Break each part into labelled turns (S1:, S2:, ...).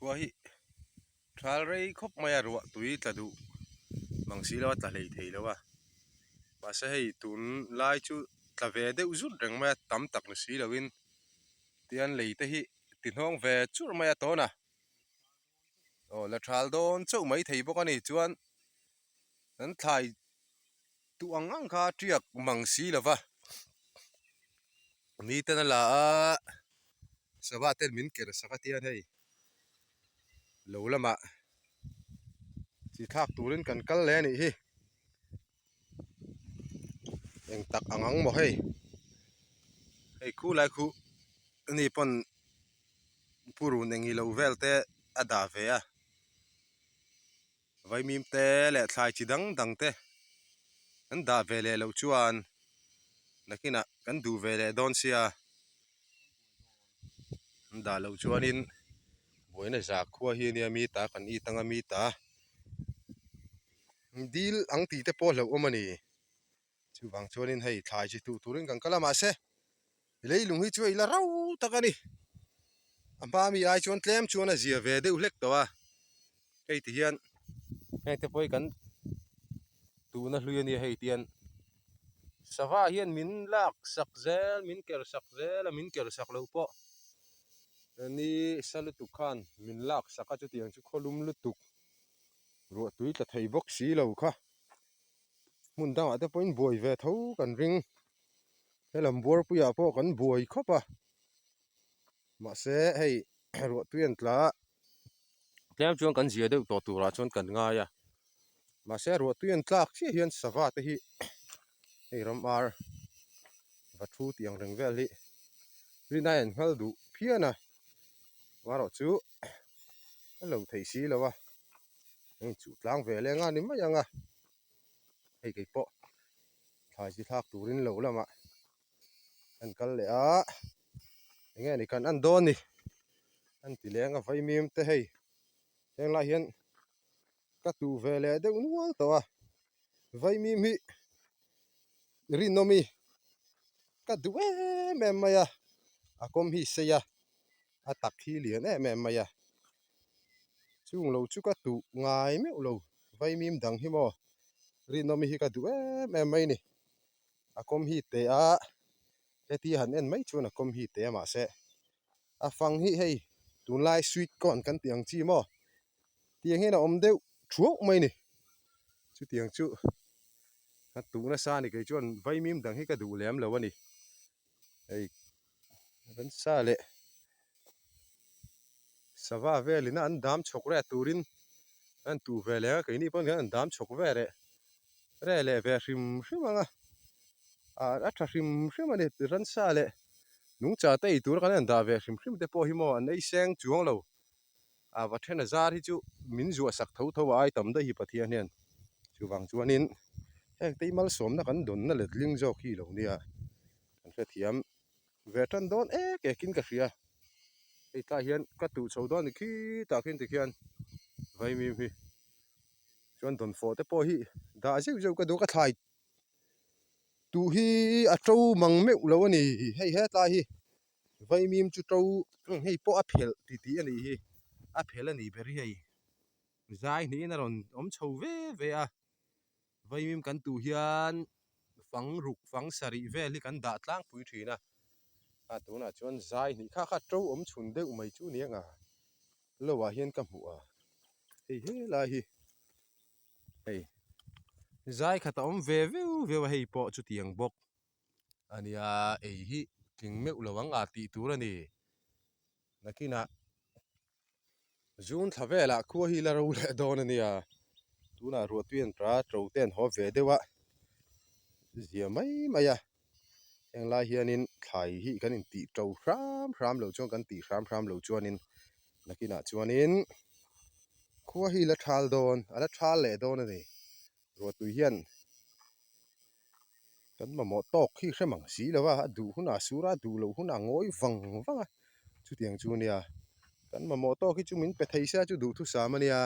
S1: khua hi thal rei khop maya ro tui tadu mangsi lo ta lei thei lo wa ma se hei tun lai chu tla ve de uzun reng ma tam tak na si lowin tian lei te hi ti hnong ve chur maya to na o la thal don chau mai thei bawk ani chuan an thlai tu ang kha triak mangsi lova mi te na la a sawa ten min ker saka tian hei lo lama chi thak turin kan kal le ni hi eng tak angang mo hei khu lai khu ni pon puru nengi lo velte ada ve a vai mim te le thlai chi dang dang te an da ve le lo chuan nakina kan du ve le don sia an da lo chuan in boina za khua hi ni mi ta kan I tanga mi ta dil ang ti te po lo omani chu wang chuan in hei thlai chi tu turin kan kala ma se leilung hi chu ila rau takani amba mi ai chuan tlem chuan a zia ve de ulek to a hei ti hian hei te poi kan tu na hlui ani hei tian sawa hian min lak sak zel min ker sak zel min ker sak lo po ani salutu khan min lak saka chu tiang chu kholum lutuk ro tui tla thei bok si lo kha mun dang ate point boi ve tho kan ring helam bor puya po kan boi khopa ma se hei ro tuian tla tlem chuan kan zia deuh to tura chuan kan nga ya ma se ro tuian tlak chi hian sawa te hi hei ram ar va thu tiang reng vel hi rinai an hal du phiana waro chu lo thei si lo wa eng chu tlang ve le nga ni ma yanga hei kei po thai chi thak turin lo lama an kal le a nge ni kan an don ni an ti lenga vai mim te hei heng la hian ka tu ve le de unwal to a vai mim hi rinomi ka du em maya akom hi se ya atak hi lian em maya chung lo chu ka tu ngai me lo vai mim dang hi mo rinomi hi ka du em mai ni akom hi te a eti han en mai chuna kom hi te ma se a fang hi hei tun lai sweet corn kan tiang chi mo tiang he na om deuh thuak mai ni chu tiang chu a tu na sa ni ke chuan vai mim dang hi ka du lem lo ani ei kan sa le sawa velina an dam chhok re turin an tu vele ke ni pon an dam chhok ve re le ve hrim hrim anga a tha hrim hrim ani ran sa le nung cha te tur kan an da ve hrim hrim te po hi mo an ei seng chuang lo a va thena zar hi chu min zu sak tho tho ai tam da hi pathian hian chu wang chuanin hek te mal som na kan don na let ling jok hi lo nia an fe thiam ve tan don ke kin ka hria ei ta hian ka tu chho don khi ta kin ti khian vai mi hi chuan don fo te po hi da zeu zeu ka do ka thlai tu hi a to mang me lo ani hei he ta hi vai mim chu to hei po a phel ti ti ani hi a phel ani beri hei zai ni na ron om chho ve ve a vai mim kan tu hian fang ruk fang sari ve li kan da tlang pui thina a tu na chuan zai ni kha kha to om chhun deuh mai chu ni anga lo wa hian ka hmu a hei he la hi hei zai khata om ve ve hei po chu tiang bok ania ei hi king meu lawang a ti turani nakina zun thavela khua hi la ro le don ania tuna ro tuan tra tro ten ho ve dewa zia mai maya eng la hianin thai hi kan in ti tro hram lo chong kan ti hram lo chuanin nakina chuanin khua hi la thal don ala thal le don ani ro tu hian kan ma mo tok khi hremang si lawa du huna sura du lo huna ngoi wanga chu tiang chu nia kan ma mo tok hi chu min pe thei sa chu du thu sa mania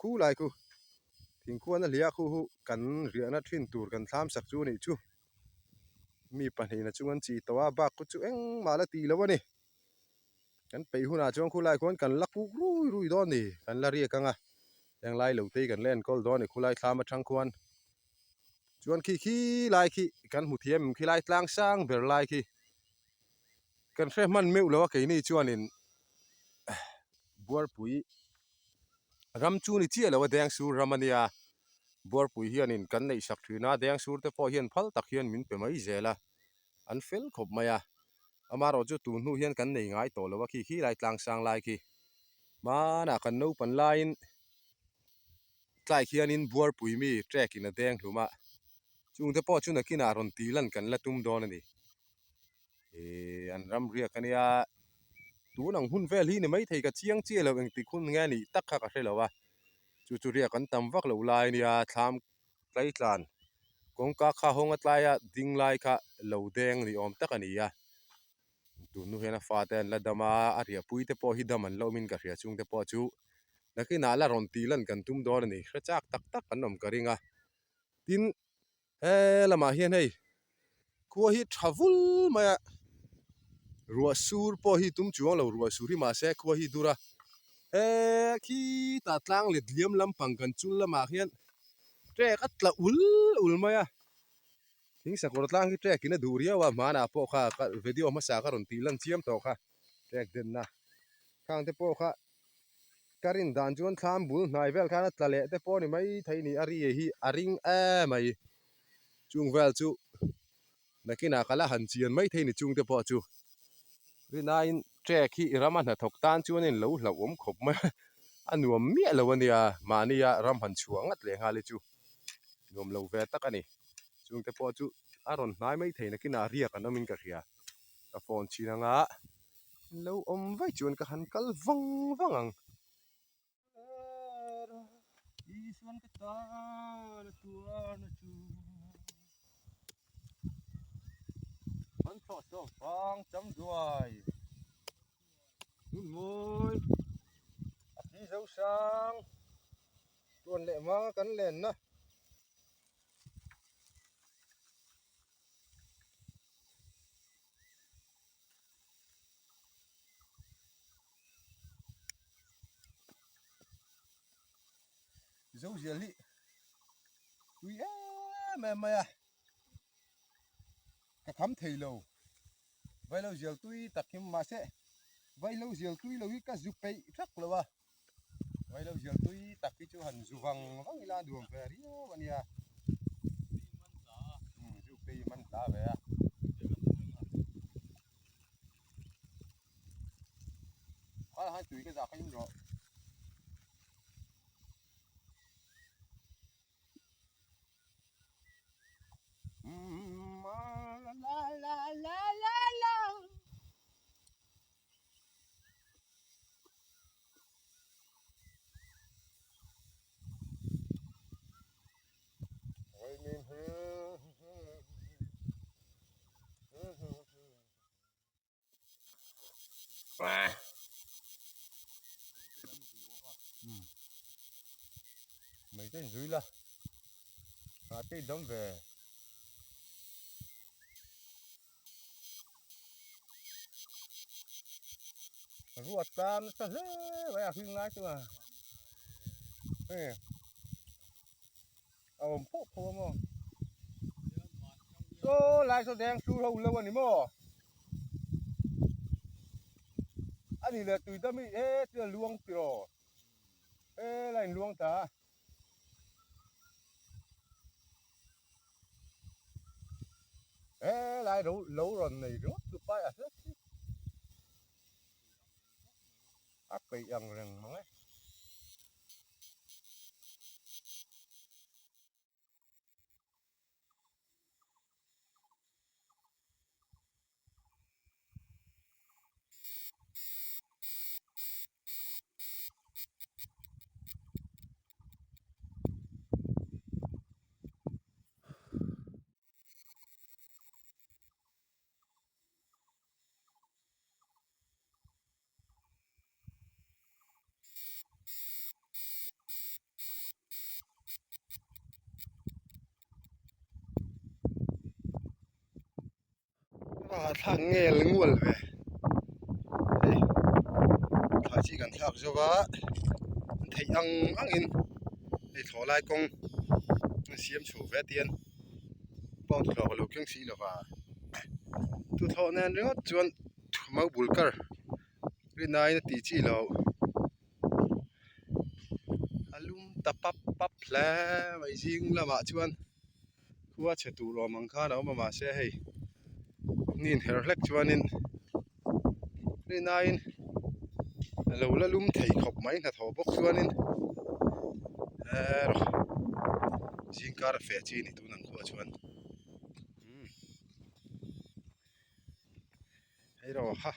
S1: khu lai khu thing khuan a lia khu kan riana thin tur kan thlam sak chu ni chu mi pahnih na chungan chi tawa ba ku chu eng mala ti lo ani kan pe huna chong khulai kon kan lakuk rui rui don ni kan la ria kanga yang lai lo te kan len kol don ni khulai thama thang khuan chuan khi lai khi kan mu thiam khi lai tlang sang ber lai khi kan hre man meu lo ke ni chuan in buar pui ram chu ni chia lo deng sur ramania buar pui hian in kan nei sak thina deng sur te po hian phal tak hian min pe mai zela an fel khop maya amaro chu tu nu hian kan nei ngai to lo khi lai tlang sang lai khi mana kan no pan lain tlai khian in buar pui mi trek in a deng hluma chung te po chu na kina ron tilan kan la tum don ani an ram ria kania tu nang hun vel hi ni mai thei ka chiang che lo eng ti khun nge ni tak kha ka hrelowa chu ria kan tam vak lo lai nia thlam tlai tlan kong ka kha honga tlaya ding lai kha lo deng ni om tak ani ya tu nu hena fa ten la dama a ria pui te po hi daman lo min ka ria chung te po chu nakina la ron tilan kan tum don ani hrachak tak tak kan nom ka ringa tin lama hian hei khua hi thavul maya ruwa sur po hi tum chuang lo ruwa sur hi ma se khua hi dura khi ta tlang let liam lampang kan chul lama hian trek atla ul maya thing sakor tlang hi trek ina duria wa mana po kha video ma sa ka ron tilan chiam to kha trek den na khang te po kha karin dan chuan thlam bul hnai vel kha na tlale te po ni mai thei ni ari hi aring mai chung vel chu nakina kala han chian mai thei ni chung te po chu rinain trek hi rama na thok tan chuan in lo hlo om khop ma anuam mi lo ania mania ram han chuang at le nga le chu nuam lo ve tak ani chung te po chu aron hnai mai thei nakina ria kan omin ka ria a phone china nga lo om vai chuan ka han kal vang vangang isuan ka ta na tuan chu man tho so fang cham duai môi đi dấu sang tuần lệ má cắn lên na dấu gì lị ui mẹ mày cái thắm thầy lâu vậy lâu giờ tôi tập kim mà sẽ vậy lâu giờ tôi lâu cái giúp bậy chắc là ba vậy lâu giờ tôi tập cái chỗ hành dù vàng vắng là đường về đi bạn ya giúp bậy mình đã về hai tuổi cái giặc cái rồi la la la la la mấy tên dưới là tên đóng về ruột tan sao thế vậy à phim ngay chứ mà ôm phô phô mà số lại số đen su hầu lâu anh mò anh đi là tùy tâm ý chưa luông rồi lại luông ta lại lâu lâu rồi này rốt tụi bay à thế ác bị ăn rừng mà ấy thằng nghe là nguồn về chỉ cần thạc cho vá thấy ăn in để thò lại công xiêm chủ vé tiền bao thọ lục kinh sĩ là vả tu thọ nên rất chuẩn mau bul cờ cái này tí chỉ lâu alum tập pap pap lẹ vậy riêng là mà chuẩn qua chế tụ rồi mang khá đâu mà sẽ hay nhìn hết lek chuẩn in cái này lâu là lum thấy khóc mấy là thọ bốc chuẩn in riêng cả phê chi này tu năng qua chuẩn hay rồi ha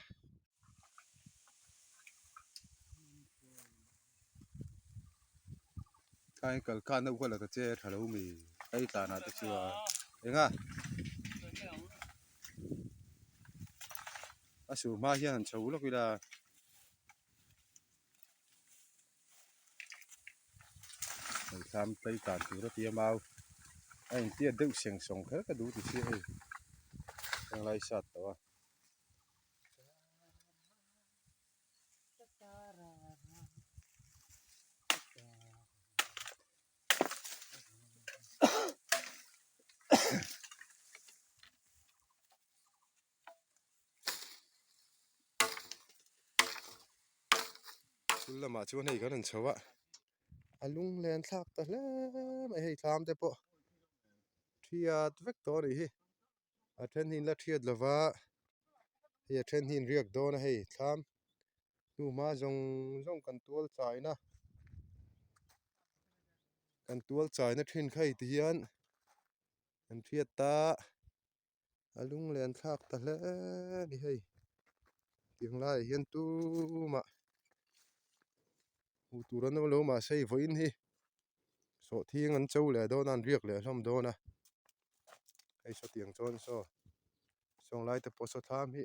S1: cái can đâu có là cái chế thà lâu mì cái ta nào tới chưa đấy nga asu ma hian chau lo kila tham tây tàn tu đó tia mau anh tia đựng xiềng sòng hết cái đủ thì xí hay đang lai sạt đó là mà chỗ này có lần xấu ạ alung len thác ta lẽ mày hay tham thế po thiệt vek to đi hi then hin là thiệt là vả hi then hin riak do na hay tham nu ma zong zong kan tual chai na thin khai ti hian an thiat ta alung len thác ta lẽ đi hay tiếng lai hian tu mà u turan no lo ma sei voin hi so thiang an chau le do nan riak le hlom do na ai so tiang chon so song lai te po so tham hi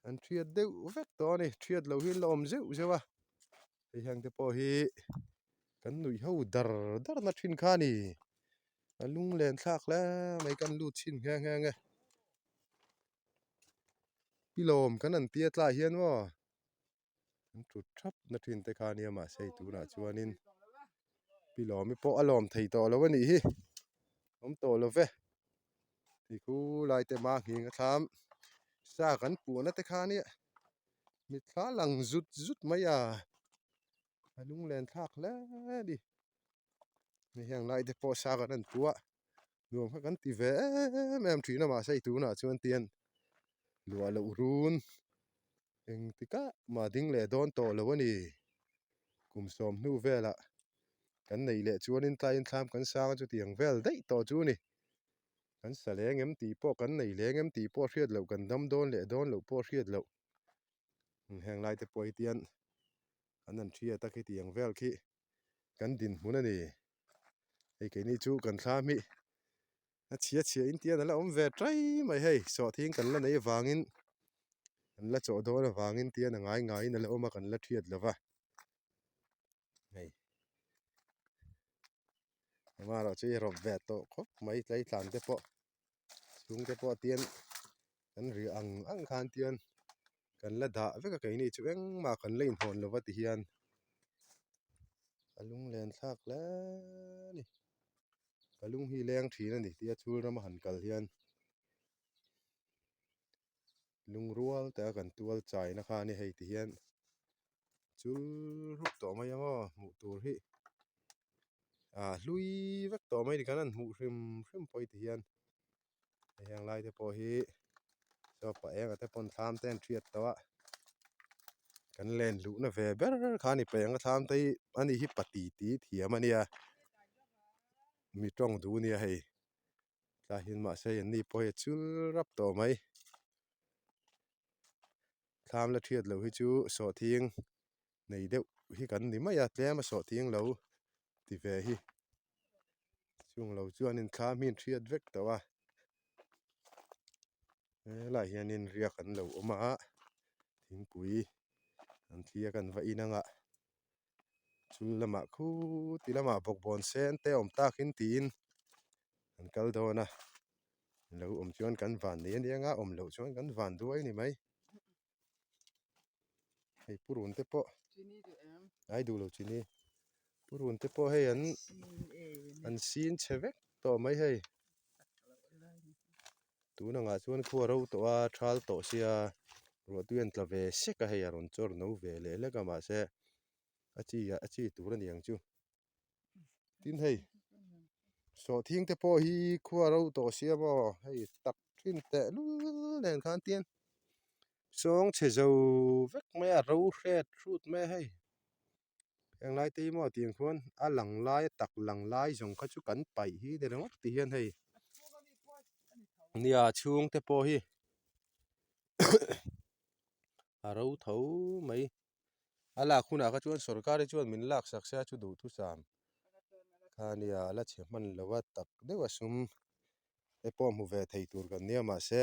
S1: an thiat deuh vek to ni thiat lo hi lom zeu zewa ei hang te po hi kan nui ho dar dar na thin kha ni alung len thlak le mai kan lut chin nge nge nge pilom kan an tia tla hian wo an tut thap na thin te kha ni ma sei tu na chuanin pilom mi po alom thei to lo ni hi om to lo ve thì khu lại te ma hi nga tham sa kan pu na te kha ni mi thla lang zut zut mai à alung len thak le đi mi hang lai te po sa kan an tua nuam kha kan ti ve em thina ma sei tu na chuan tian lua lo run eng tika ma ding le don to lo ni kum som nu vela kan nei le chuan in tlai in tham kan sang chu tiang vel dei to chu ni kan sa leng em ti po kan nei leng em ti po hriat lo kan dam don le don lo po hriat lo hang lai te poi tian an an thria ta khi tiang vel khi kan din hmun ani ei ke ni chu kan thla mi a chia in tian ala om ve trai mai hei so thing kan la nei wangin an la chaw do na wangin tian ngai ngai na la oma kan la thiat lova hei ma ro che ro ve to khop mai tlai tlan te po chung te po tian kan ri ang khan tian kan la da ve ka ke ni chu eng ma kan lein hon lova ti hian alung len thak le ni kalung hi leng thina ni tia chul ram han kal hian lung rual ta kan tual chai na kha ni hei ti hian chul ruk to mai amo mu tur hi hlui vek to mai ni kan an mu hrim hrim poi ti hian hang lai te po hi so pa eng ate pon tham ten thiat tawa kan len lu na ve ber kha ni pe eng tham tai ani hi pati ti thiam ania mi tong du nia hei ta hin ma sei an ni po he chul rap to mai tham la thiat lo hi chu so thing nei deuh hi kan ni mai a tlem a so thing lo ti ve hi chung lo chuan in kha min thiat vek tawa lai hianin riak an lo oma thingpui an thlia kan va inanga chul lama khu ti lama bokbon sen te om takin tin an kal dona lo om chuan kan van ne anga om lo chuan kan van duai ni mai hei purun te po ai du lo chini purun te po hay an sin chevek to mai hay tu na nga chuan khu ro to a thal to sia ro tuan tla ve se ka hay aron chor no ve le ka ma se achi tu ra niang chu tin hay so thing te po hi khu ro to sia mo hay tak thin te lu len khan tian song che zo vek me a ro hret fruit me hay ang lai ti mo tiang khuan a lang lai tak lang lai zong kha chu kan pai hi de rong ti hian hay nia chung te po hi a ro tho mai ala khuna kha chuan sarkari chuan min lak sak sia chu du thu sam khania la che man lawa tak dewa sum e pom hu ve thei tur kan nia ma se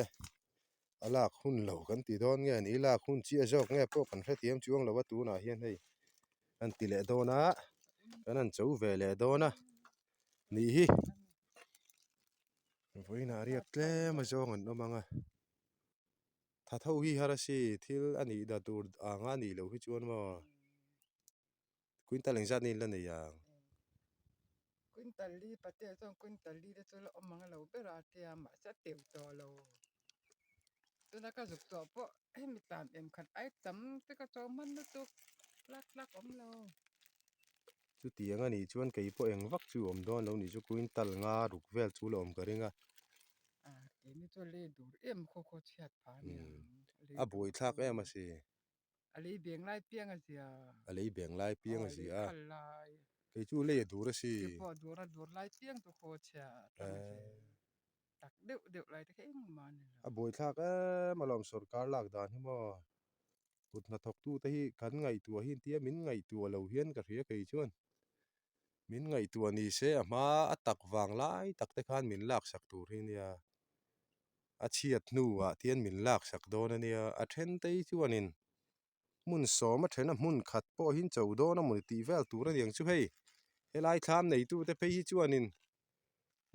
S1: ala khun lo kan ti don nge ni la khun chi a jok nge po kan hre tiam chuang lawa tu na hian hei an ti le dona kan an chau ve le dona ni hi voina riak tle ma jong an omanga tha thau hi harasi thil ani da tur anga ni lo hi chuan ma quintal lengzat ni la nei yang
S2: quintal li pate song quintal li de chula omanga lo bera tia ma sa teu to lo tuna ka zuk to po mi tan em khat ai tam te ka chaw man na tu lak om lo
S1: chu tiang ani chuan kei po eng vak chu om don lo ni chu quintal nga ruk vel chu lo om ka ringa
S2: ke ni chu le dur em kho chiat pha ni
S1: a boi thak em a si
S2: ali beng lai piang a sia
S1: a lei beng lai piang a si a
S2: khal lai
S1: kei chu le dur a si
S2: ke po dur lai piang tu kho chia tang sia tak deu lai te eng man ni
S1: a boi thak e malom sarkar lak dan hi mo kut na thok tu te hi kan ngai tu hi tia min ngai tu lo hian ka hria kei chuan min ngai tu ni se ama a tak wang lai tak te khan min lak sak tur hi nia a chiat nu a tian min lak sak don ania a then te chuanin mun som a then a mun khat po hin chau don a mun ti vel tur a niang chu hei helai tham nei tu te pe hi chuanin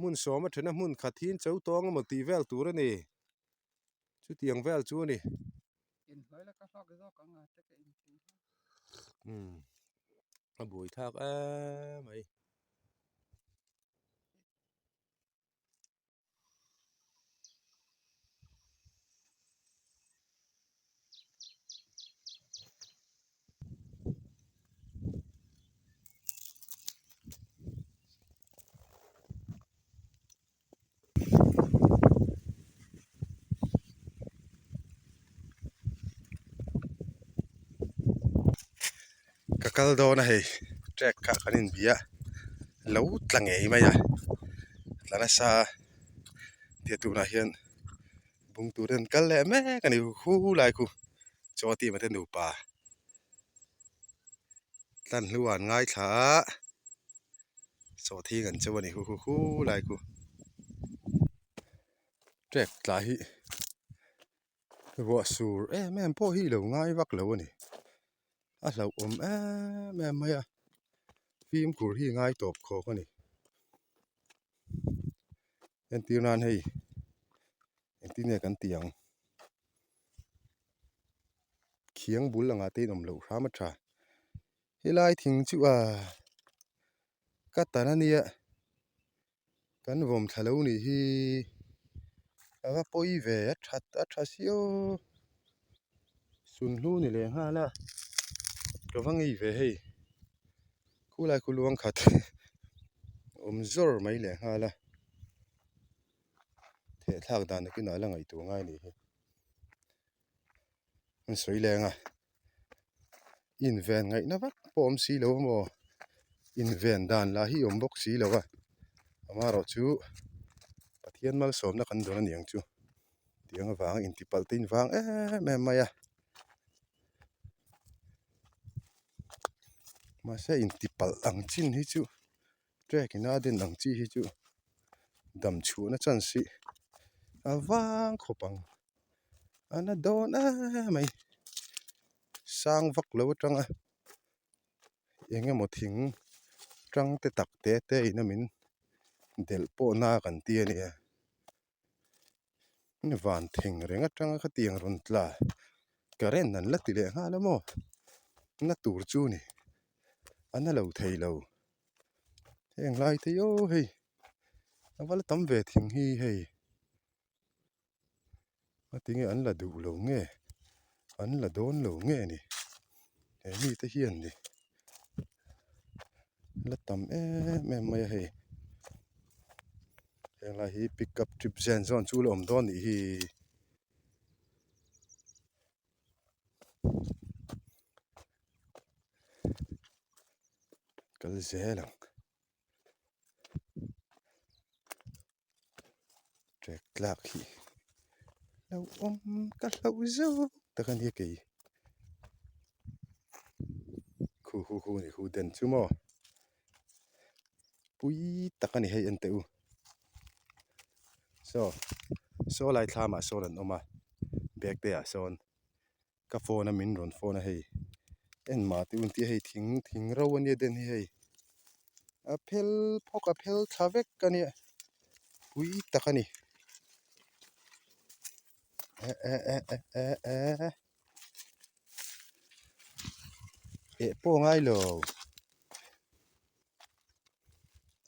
S1: mun som a then a mun khat hin chau tong a mun ti vel tur ani chu tiang vel chu ni
S2: in hoi la ka thok zo ka nga te ke in tu
S1: a bui thak a mai kakal do na hei trek ka kanin bia lo tlang ei mai a tlana sa tia tu na hian bung tu den kal le me kani hu lai ku choti ma te nu pa tlan luan ngai thla so thi kan chawani hu lai ku trek tla hi wa sur em po hi lo ngai vak lo ani a lo om em mai a phim kur hi ngai top kho ka ni en ti nan hei en ti ne kan tiang khiang bul anga te nom lo hra ma tha helai thing chu a ka tan ania kan vom thalo ni hi ava poi ve a tha sio sun hlu ni le nga la ka vangi ve hei khu lai khu luang khat om zor mai le nga la the thak dan ki na la ngai tu ngai ni hi an soi le nga in ven ngai na vak pom si lo mo in ven dan la hi om bok si lo wa ama ro chu pathian mal som na kan don niang chu tiang awang in tipal tin wang me maya ma se in tipal ang chin hi chu trek ina den ang chi hi chu dam chu na chan si awang khopang ana don mai sang vak lo tanga enge mo thing tang te tak te ina min del po na kan ti ani ni van thing renga tanga kha tiang ron tla karen nan la ti le nga la mo na tur chu ni an lo thei lo heng lai te yo hei awal tam ve thing hi hei a tinge an la du lo nge an la don lo nge ni he mi te hian ni la tam mai hei heng lai hi pick up trip zen zon chu lo om don ni hi kal zelang trek tlak hi lo om ka lo zo ta kan hi ke khu ni khu den chu mo pui takani hei an te u so lai thla ma so ran oma bek te a son ka phone min ron phone hei en ma ti un ti hei thing ro ani den hi hei a phel phok a phel thavek kani pui takani po ngai lo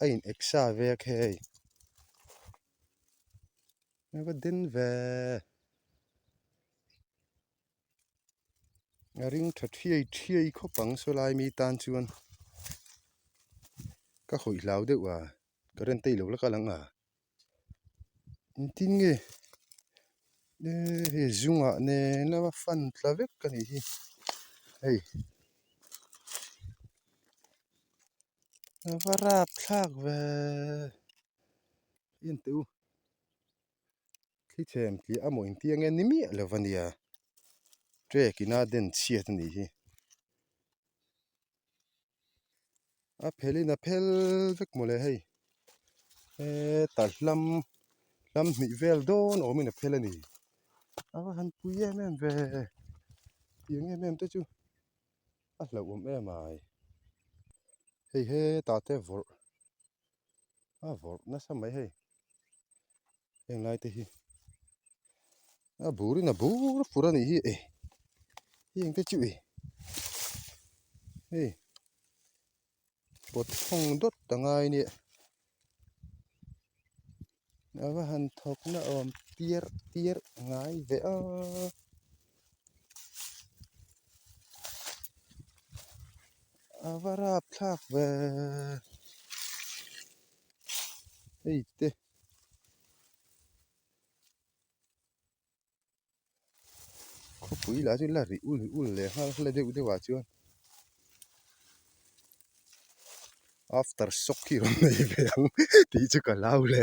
S1: ain extra vek hei ba den ve ring that thiai kho pang so lai mi tan chuan ka khoi hlau deuh à karen tei lo la ka lang à tin nge he zunga ne lawa fan tlavek kani hi hei varap thlak ve in tu khi chem ki amo in tiang en nimi levania trek ina den chiat ni hi a phelina phel vek mole hei tal lam mi vel don o min a phelani awa han puye mem ve tiang em te chu a hlo em ai hei ta te vor na samai hei heng lai te hi a bur purani hi heng te chu hei bot phong dot tangai ni awa han thok na om tier ngai ve a awarap thlak ve hei te kho pui la chu la ri ul le ha deuh deuh a chuan after shock hi ron nei ve ang ti chu ka lau le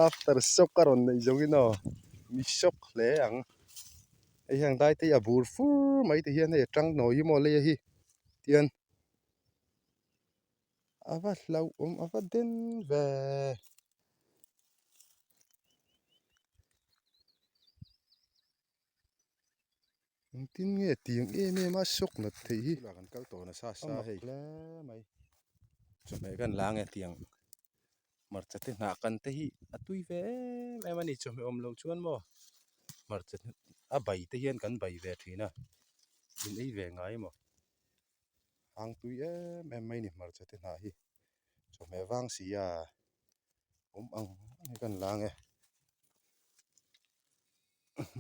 S1: after shock ka ron nei zong ino mi shock le ang ai hang dai te ya bur fur mai te hian hei tang noi mo le hi tian awa hlau awa den ve tin nge tiang ma shock na thei hi la kan kal to na sa hei le mai chu mai kan lang e tiang mar chate na kan te hi atui ve mai mani chu me om lo chuan mo mar chat a bai te hian kan bai ve thina in ei ve ngai mo hang tui mai ni mar chate na hi chu me wang si ya ang kan lang e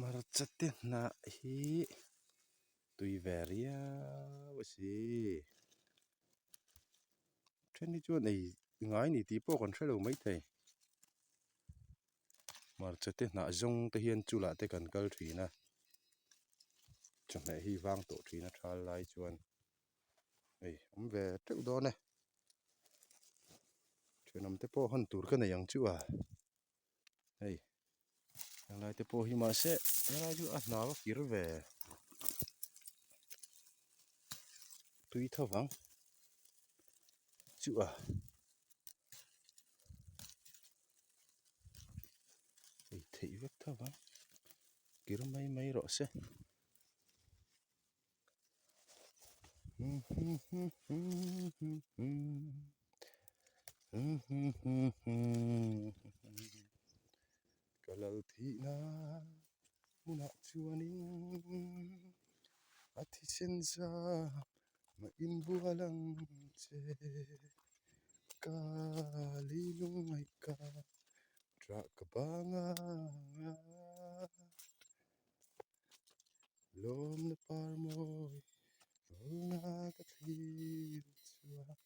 S1: mar chate na hi tui ve ria wasi theni chu nei ngai ni ti po kan thelo mai thei mar chate na zong te hian chula te kan kal thina chu me hi wang to thina thal lai chuan ei ve teu do ne chuanam te po han tur ka nei ang chu a hei ang lai te po hi ma se lai chu a na wa kir ve tui thawang chu a ei thei vek thawang kir mai ro se kalal thi na huna chuanin athi senza ma in bualang che ka lilung ai ka tra ka banga lom na par moi na ka thlir chua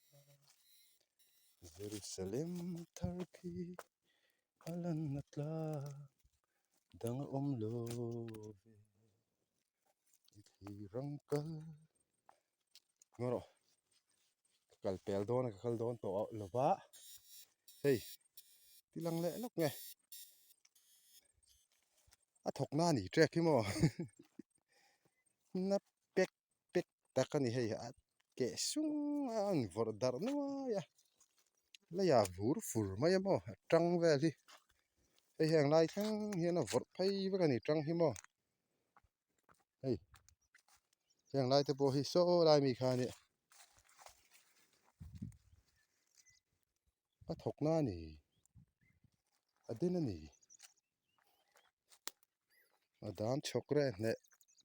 S1: Jerusalem Turkey alan natla dang om lo hi rangkal ngoro kal pel don ka kal don to lo ba hey tilang le lok nge a thok na ni trek hi mo na pek pek takani hey a ke sung an vor dar no ya la ya vur fur mai mo tang ve li hey hang lai thang hian a vor phai va ka ni tang hi mo hey hang lai te po hi so lai mi kha ni a thok na ni adin ani adam chokre ne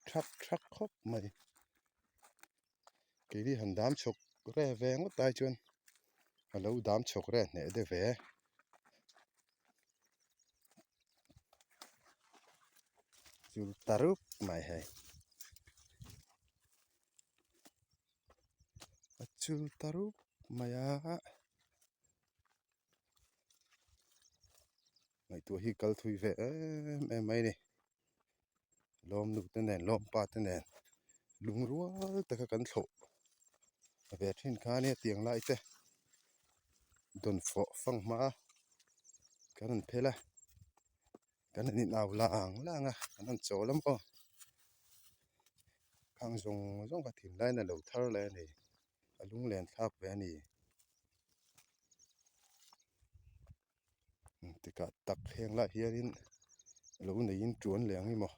S1: thak thak khop mai cái đi hành đám chọc re ve ngót tai chuan a lo đám chọc re ne de ve chul tarup mai hai a chul tarup mai a mai tu hi kal thui ve em mai ni lom nu te nen lom pa te nen lung rual te ka kan thlo a ve thin kha ne tiang lai te don fo fang ma kan an phela kan ni naw lang langa kan an cholam ko khang zong zong ka thin lai na lo thar le ni a lung len thak ve ni te ka tak heng la hianin lo nei in tuan leng hi mo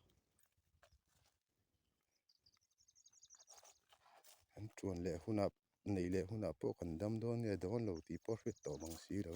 S1: an tuan le huna nei le huna po kan dam don nge don lo ti por fit to mang si lo